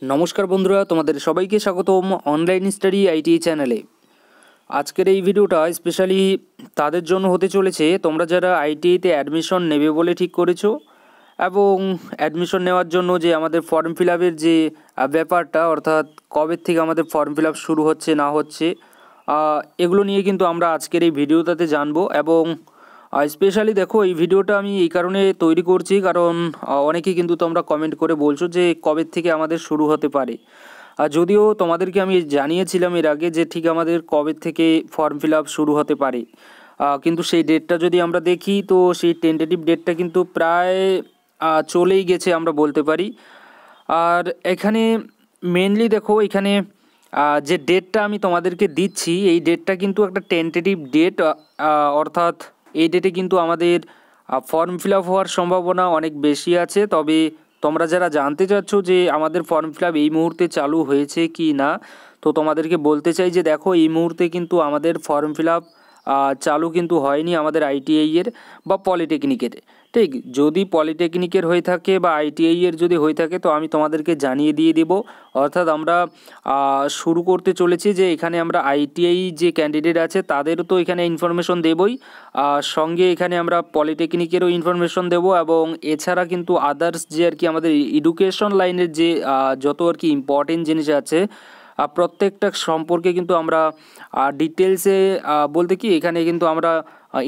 নমস্কার বন্ধুরা, তোমাদের সবাইকে স্বাগতম অনলাইন স্টাডি আইটি চ্যানেলে। আজকের এই ভিডিওটা স্পেশালি তাদের জন্য হতে চলেছে তোমরা যারা আইটিআইতে অ্যাডমিশন নেবে বলে ঠিক করেছো এবং অ্যাডমিশন নেওয়ার জন্য যে আমাদের ফর্ম ফিল আপের যে ব্যাপারটা, অর্থাৎ কবে থেকে আমাদের ফর্ম ফিল আপ শুরু হচ্ছে না হচ্ছে, এগুলো নিয়ে কিন্তু আমরা আজকের এই ভিডিওটাতে জানবো। এবং স্পেশালি দেখো, এই ভিডিওটা আমি এই কারণে তৈরি করছি কারণ অনেকেই কিন্তু তোমরা কমেন্ট করে বলছো যে কবে থেকে আমাদের শুরু হতে পারে। যদিও তোমাদেরকে আমি জানিয়েছিলাম এর আগে যে ঠিক আমাদের কবে থেকে ফর্ম ফিল আপ শুরু হতে পারে, কিন্তু সেই ডেটটা যদি আমরা দেখি তো সেই টেন্টেটিভ ডেটটা কিন্তু প্রায় চলেই গেছে আমরা বলতে পারি। আর এখানে মেনলি দেখো, এখানে যে ডেটটা আমি তোমাদেরকে দিচ্ছি এই ডেটটা কিন্তু একটা টেন্টেটিভ ডেট, অর্থাৎ এই ডেটে কিন্তু আমাদের ফর্ম ফিল আপ হওয়ার সম্ভাবনা অনেক বেশি আছে। তবে তোমরা যারা জানতে চাচ্ছ যে আমাদের ফর্ম ফিল আপ এই মুহূর্তে চালু হয়েছে কি না, তো তোমাদেরকে বলতে চাই যে দেখো, এই মুহূর্তে কিন্তু আমাদের ফর্ম ফিল আপ চালু কিন্তু হয়নি আমাদের আইটিআইয়ের বা পলিটেকনিকের। ঠিক, যদি পলিটেকনিকের হয়ে থাকে বা আইটিআইয়ের যদি হয়ে থাকে তো আমি তোমাদেরকে জানিয়ে দিয়ে দেব। অর্থাৎ আমরা শুরু করতে চলেছি যে এখানে আমরা আইটিআই যে ক্যান্ডিডেট আছে তাদেরও তো এখানে ইনফরমেশন দেবই, সঙ্গে এখানে আমরা পলিটেকনিকেরও ইনফরমেশন দেব এবং এছাড়া কিন্তু আদার্স যে আর কি আমাদের এডুকেশন লাইনের যে যত আর কি ইম্পর্টেন্ট জিনিস আছে প্রত্যেকটা সম্পর্কে কিন্তু আমরা ডিটেলসে বলতে কি এখানে কিন্তু আমরা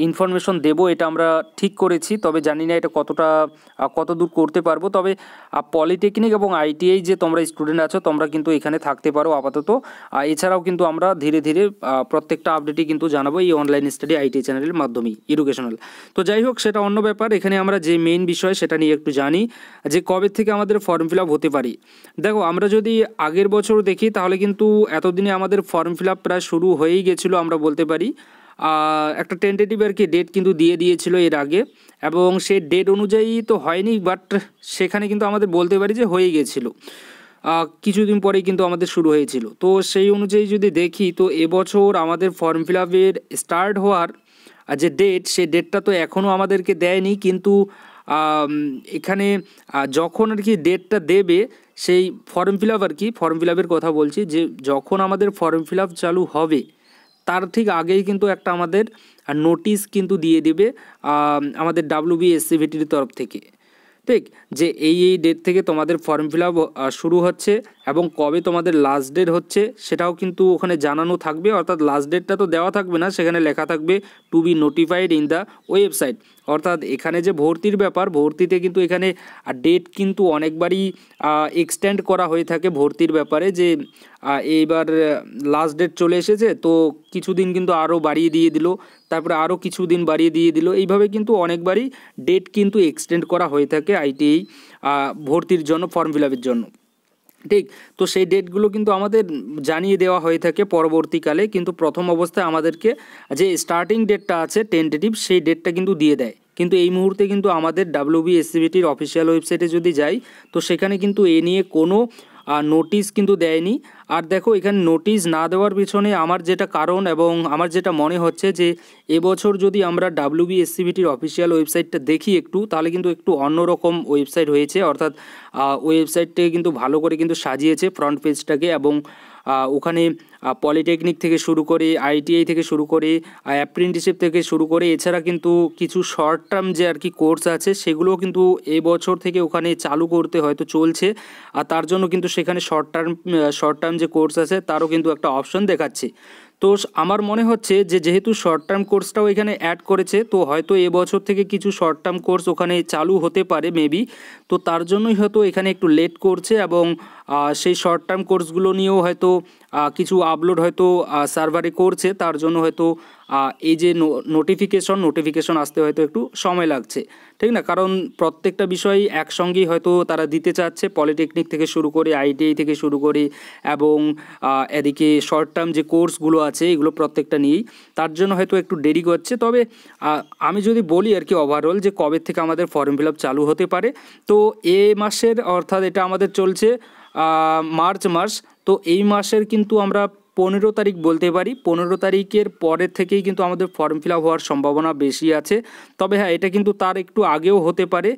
ইনফরমেশন দেব, এটা আমরা ঠিক করেছি। তবে জানি না এটা কত দূর করতে পারবো। তবে পলিটেকনিক এবং আইটিআই যে তোমরা স্টুডেন্ট আছো তোমরা কিন্তু এখানে থাকতে পারো আপাতত। এছাড়াও কিন্তু আমরা ধীরে ধীরে প্রত্যেকটা আপডেটই কিন্তু জানাবো এই অনলাইন স্টাডি আইটিআই চ্যানেলের মাধ্যমেই, এডুকেশনাল। তো যাই হোক, সেটা অন্য ব্যাপার। এখানে আমরা যে মেইন বিষয় সেটা নিয়ে একটু জানি যে কবে থেকে আমাদের ফর্ম ফিল আপ হতে পারে। দেখো, আমরা যদি আগের বছর দেখি তাহলে কিন্তু এতদিনে আমাদের ফর্ম ফিল আপ প্রায় শুরু হয়েই গেছিলো আমরা বলতে পারি। একটা টেন্টেটিভ আর কি ডেট কিন্তু দিয়ে দিয়েছিল এর আগে, এবং সেই ডেট অনুযায়ী তো হয়নি, বাট সেখানে কিন্তু আমাদের বলতে পারি যে হয়ে গেছিলো। কিছুদিন পরেই কিন্তু আমাদের শুরু হয়েছিল। তো সেই অনুযায়ী যদি দেখি তো এবছর আমাদের ফর্ম ফিল আপের স্টার্ট হওয়ার যে ডেট, সেই ডেটটা তো এখনও আমাদেরকে দেয়নি। কিন্তু এখানে যখন আর কি ডেটটা দেবে সেই ফর্ম ফিল আপ আর কি, ফর্ম ফিল আপের কথা বলছি, যে যখন আমাদের ফর্ম ফিল আপ চালু হবে তার ঠিক আগেই কিন্তু একটা আমাদের নোটিশ কিন্তু দিয়ে দেবে আমাদের WBSCVTর তরফ থেকে। ঠিক, যে এই ডেট থেকে তোমাদের ফর্ম ফিল আপ শুরু হচ্ছে এবং কবে তোমাদের লাস্ট ডেট হচ্ছে সেটাও কিন্তু ওখানে জানানো থাকবে। অর্থাৎ লাস্ট ডেটটা তো দেওয়া থাকবে না, সেখানে লেখা থাকবে to be notified in the website. অর্থাৎ এখানে যে ভর্তির ব্যাপার, ভর্তিতে কিন্তু এখানে ডেট কিন্তু অনেকবারই এক্সটেন্ড করা হয়ে থাকে ভর্তির ব্যাপারে, যে এইবার লাস্ট ডেট চলে এসেছে তো কিছুদিন কিন্তু আরও বাড়িয়ে দিয়ে দিল, তারপরে আরও কিছুদিন বাড়িয়ে দিয়ে দিল, এইভাবে কিন্তু অনেকবারই ডেট কিন্তু এক্সটেন্ড করা হয়ে থাকে আইটিআই ভর্তির জন্য, ফর্ম ফিল আপের জন্য। ঠিক, তো সেই ডেটগুলো কিন্তু আমাদের জানিয়ে দেওয়া হয়ে থাকে পরবর্তীকালে, কিন্তু প্রথম অবস্থায় আমাদেরকে যে স্টার্টিং ডেটটা আছে টেন্টেটিভ সেই ডেটটা কিন্তু দিয়ে দেয়। কিন্তু এই মুহূর্তে কিন্তু আমাদের WBSCVTর অফিসিয়াল ওয়েবসাইটে যদি যাই তো সেখানে কিন্তু এ নিয়ে কোনো নোটিশ কিন্তু দেয়নি। আর দেখো, এখানে নোটিশ না দেওয়ার পিছনে আমার যেটা কারণ এবং আমার যেটা মনে হচ্ছে যে এবছর যদি আমরা WBSCVTর অফিসিয়াল ওয়েবসাইটটা দেখি একটু, তাহলে কিন্তু একটু অন্যরকম ওয়েবসাইট হয়েছে। অর্থাৎ ওয়েবসাইটটাকে কিন্তু ভালো করে কিন্তু সাজিয়েছে ফ্রন্ট পেজটাকে, এবং ওখানে পলিটেকনিক থেকে শুরু করে আইটিআই থেকে শুরু করে অ্যাপ্রেন্টিসশিপ থেকে শুরু করে এছাড়া কিন্তু কিছু শর্ট টার্ম যে আর কি কোর্স আছে সেগুলোও কিন্তু এবছর থেকে ওখানে চালু করতে হয়তো চলছে। আর তার জন্য কিন্তু সেখানে শর্ট টার্ম যে কোর্স আছে তারও কিন্তু একটা অপশন দেখাচ্ছে। তো আমার মনে হচ্ছে যে যেহেতু শর্ট টার্ম কোর্সটাও এখানে অ্যাড করেছে তো হয়তো এবছর থেকে কিছু শর্ট টার্ম কোর্স ওখানে চালু হতে পারে মেবি। তো তার জন্যই হয়তো এখানে একটু লেট করছে, এবং সেই শর্ট টার্ম কোর্সগুলো নিয়েও হয়তো কিছু আপলোড হয়তো সার্ভারে করছে, তার জন্য হয়তো এই যে নোটিফিকেশন আসতে হয়তো একটু সময় লাগছে। ঠিক না, কারণ প্রত্যেকটা বিষয় একসঙ্গেই হয়তো তারা দিতে চাচ্ছে, পলিটেকনিক থেকে শুরু করে আইটিআই থেকে শুরু করে এবং এদিকে শর্ট টার্ম যে কোর্সগুলো আছে এগুলো প্রত্যেকটা নিয়েই, তার জন্য হয়তো একটু দেরি করছে। তবে আমি যদি বলি আর কি ওভারঅল যে কবে থেকে আমাদের ফর্ম ফিল আপ চালু হতে পারে, তো এ মাসের, অর্থাৎ এটা আমাদের চলছে মার্চ মাস, তো এই মাসের কিন্তু আমরা 15 তারিখ বলতে পারি। 15 তারিখের পরের থেকেই কিন্তু আমাদের ফর্ম ফিল আপ হওয়ার সম্ভাবনা বেশি আছে। তবে হ্যাঁ, এটা কিন্তু তার একটু আগেও হতে পারে,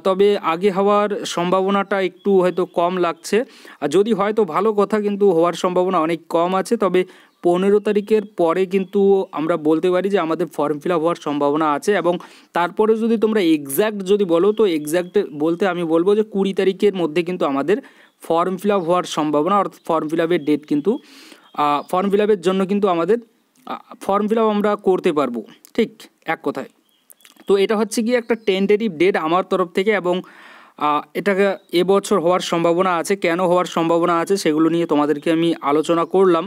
তবে আগে হওয়ার সম্ভাবনাটা একটু হয়তো কম লাগছে। আর যদি হয় তো ভালো কথা, কিন্তু হওয়ার সম্ভাবনা অনেক কম আছে। তবে 15 তারিখের পরে কিন্তু আমরা বলতে পারি যে আমাদের ফর্ম ফিল আপ হওয়ার সম্ভাবনা আছে। এবং তারপরে যদি তোমরা এক্স্যাক্ট যদি বলো, তো এক্স্যাক্ট বলতে আমি বলবো যে 20 তারিখের মধ্যে কিন্তু আমাদের ফর্ম ফিল আপ হওয়ার সম্ভাবনা, অর্থাৎ ফর্ম ফিল আপের ডেট কিন্তু ফর্ম ফিল আপের জন্য কিন্তু আমাদের ফর্ম ফিল আপ আমরা করতে পারবো, ঠিক এক কথায়। তো এটা হচ্ছে কি একটা টেন্টেটিভ ডেট আমার তরফ থেকে, এবং এটাকে এবছর হওয়ার সম্ভাবনা আছে। কেন হওয়ার সম্ভাবনা আছে সেগুলো নিয়ে তোমাদেরকে আমি আলোচনা করলাম।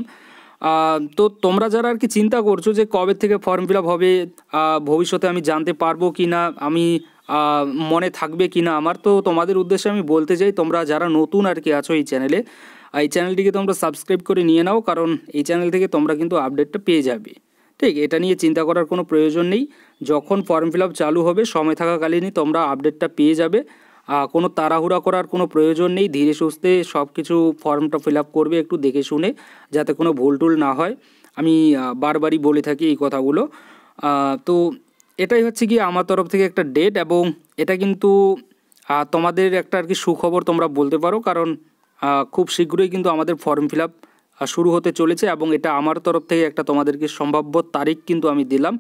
তো তোমরা যারা আর কি চিন্তা করছো যে কবে থেকে ফর্ম ফিল আপ হবে, ভবিষ্যতে আমি জানতে পারবো কি না, আমি মনে থাকবে কি না আমার, তো তোমাদের উদ্দেশ্যে আমি বলতে চাই, তোমরা যারা নতুন আর কি আছো এই চ্যানেলে, এই চ্যানেলটিকে তোমরা সাবস্ক্রাইব করে নিয়ে নাও, কারণ এই চ্যানেল থেকে তোমরা কিন্তু আপডেটটা পেয়ে যাবে, ঠিক। এটা নিয়ে চিন্তা করার কোনো প্রয়োজন নেই। যখন ফর্ম ফিল আপ চালু হবে সময় থাকাকালীনই তোমরা আপডেটটা পেয়ে যাবে। কোনো তাড়াহুড়া করার কোনো প্রয়োজন নেই, ধীরে সুস্থে সব কিছু ফর্মটা ফিল আপ করবে একটু দেখে শুনে, যাতে কোনো ভুল টুল না হয়। আমি বারবারই বলে থাকি এই কথাগুলো। তো এটাই হচ্ছে কি আমার তরফ থেকে একটা ডেট, এবং এটা কিন্তু তোমাদের একটা আর কি সুখবর তোমরা বলতে পারো, কারণ খুব শীঘ্রই কিন্তু আমাদের ফর্ম ফিল আপ শুরু হতে চলেছে। এবং এটা আমার তরফ থেকে একটা তোমাদেরকে সম্ভাব্য তারিখ কিন্তু আমি দিলাম,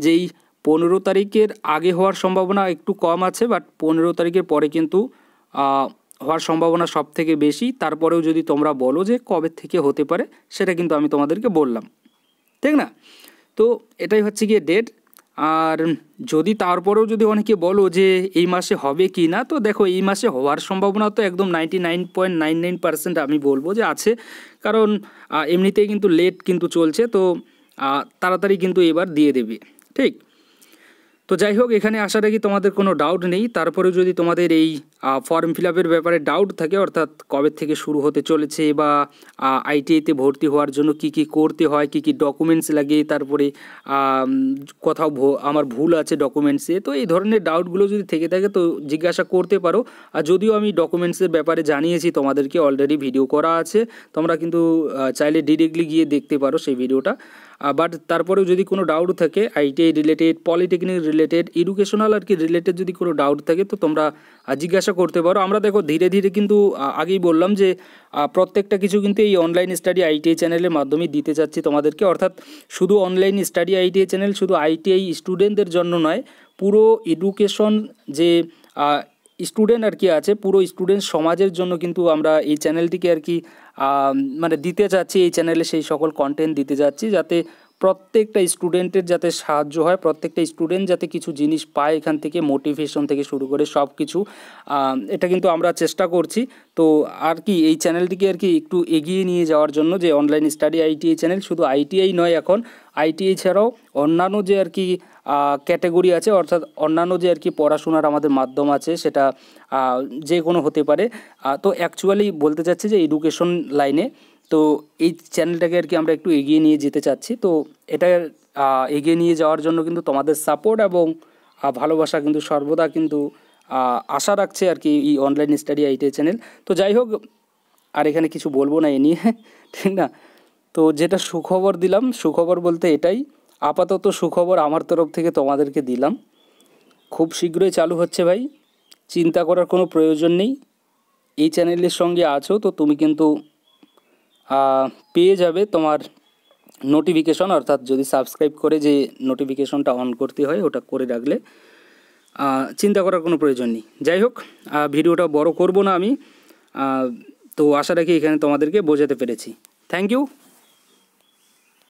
যে এই 15 তারিখের আগে হওয়ার সম্ভাবনা একটু কম আছে, বাট 15 তারিখের পরে কিন্তু হওয়ার সম্ভাবনা সব থেকে বেশি। তারপরেও যদি তোমরা বলো যে কবে থেকে হতে পারে, সেটা কিন্তু আমি তোমাদেরকে বললাম, ঠিক না? তো এটাই হচ্ছে গিয়ে ডেট। আর যদি তারপরেও যদি অনেকে বলো যে এই মাসে হবে কি না, তো দেখো এই মাসে হওয়ার সম্ভাবনা তো একদম 99.99% আমি বলবো যে আছে, কারণ এমনিতেই কিন্তু লেট কিন্তু চলছে, তো তাড়াতাড়ি কিন্তু এবার দিয়ে দেবে, ঠিক। তো যাই হোক, এখানে আসার আগে তোমাদের কোনো ডাউট নেই। তারপরে যদি তোমাদের এই ফর্ম ফিল আপের ব্যাপারে ডাউট থাকে, অর্থাৎ কবে থেকে শুরু হতে চলেছে, বা আইটিআইতে ভর্তি হওয়ার জন্য কি কি করতে হয়, কি কি ডকুমেন্টস লাগে, তারপরে কোথাও আমার ভুল আছে ডকুমেন্টসে, তো এই ধরনের ডাউটগুলো যদি থেকে থাকে তো জিজ্ঞাসা করতে পারো। আর যদিও আমি ডকুমেন্টসের ব্যাপারে জানিয়েছি তোমাদেরকে, অলরেডি ভিডিও করা আছে, তোমরা কিন্তু চাইলে ডিরেক্টলি গিয়ে দেখতে পারো সেই ভিডিওটা। বাট তারপরেও যদি কোনো ডাউট থাকে ITI related, polytechnic related, educational আর কি রিলেটেড যদি কোনো ডাউট থাকে, তো তোমরা জিজ্ঞাসা করতে পারো। আমরা দেখো ধীরে ধীরে কিন্তু আগেই বললাম যে প্রত্যেকটা কিছু কিন্তু এই অনলাইন স্টাডি আইটিআই চ্যানেলের মাধ্যমে দিতে চাচ্ছি তোমাদেরকে। অর্থাৎ শুধু অনলাইন স্টাডি আইটিআই চ্যানেল শুধু আইটিআই স্টুডেন্টদের জন্য নয়, পুরো এডুকেশন যে স্টুডেন্ট আর কি আছে, পুরো স্টুডেন্ট সমাজের জন্য কিন্তু আমরা এই চ্যানেলটিকে আর কি মানে দিতে চাচ্ছি। এই চ্যানেলে সেই সকল কন্টেন্ট দিতে যাচ্ছি, যাতে প্রত্যেকটা স্টুডেন্টের যাতে সাহায্য হয়, প্রত্যেকটা স্টুডেন্ট যাতে কিছু জিনিস পায় এখান থেকে, মোটিভেশন থেকে শুরু করে সব কিছু, এটা কিন্তু আমরা চেষ্টা করছি। তো আর কি এই চ্যানেলটিকে আর কি একটু এগিয়ে নিয়ে যাওয়ার জন্য, যে অনলাইন স্টাডি আইটিআই চ্যানেল শুধু আইটিআই নয়, এখন আইটিআই ছাড়াও অন্যান্য যে আর কি ক্যাটাগরি আছে, অর্থাৎ অন্যান্য যে আর কি পড়াশোনার আমাদের মাধ্যম আছে, সেটা যে কোনো হতে পারে। তো অ্যাকচুয়ালি বলতে চাচ্ছি যে এডুকেশন লাইনে, তো এই চ্যানেলটাকে আর কি আমরা একটু এগিয়ে নিয়ে যেতে চাচ্ছি। তো এটা এগিয়ে নিয়ে যাওয়ার জন্য কিন্তু তোমাদের সাপোর্ট এবং ভালোবাসা কিন্তু সর্বদা কিন্তু আশা রাখছে আর কি এই অনলাইন স্টাডি আইটিআই চ্যানেল। তো যাই হোক, আর এখানে কিছু বলবো না এ নিয়ে, ঠিক না? তো যেটা সুখবর দিলাম, সুখবর বলতে এটাই, আপাতত সুখবর আমার তরফ থেকে তোমাদেরকে দিলাম। খুব শীঘ্রই চালু হচ্ছে ভাই, চিন্তা করার কোনো প্রয়োজন নেই। এই চ্যানেলের সঙ্গে আছো তো তুমি কিন্তু পেয়ে যাবে তোমার নোটিফিকেশন, অর্থাৎ যদি সাবস্ক্রাইব করে যে নোটিফিকেশনটা অন করতে হয়, ওটা করে রাখলে চিন্তা করার কোনো প্রয়োজন নেই। যাই হোক, ভিডিওটা বড় করব না আমি, তো আশা রাখি এখানে তোমাদেরকে বোঝাতে পেরেছি। Thank you.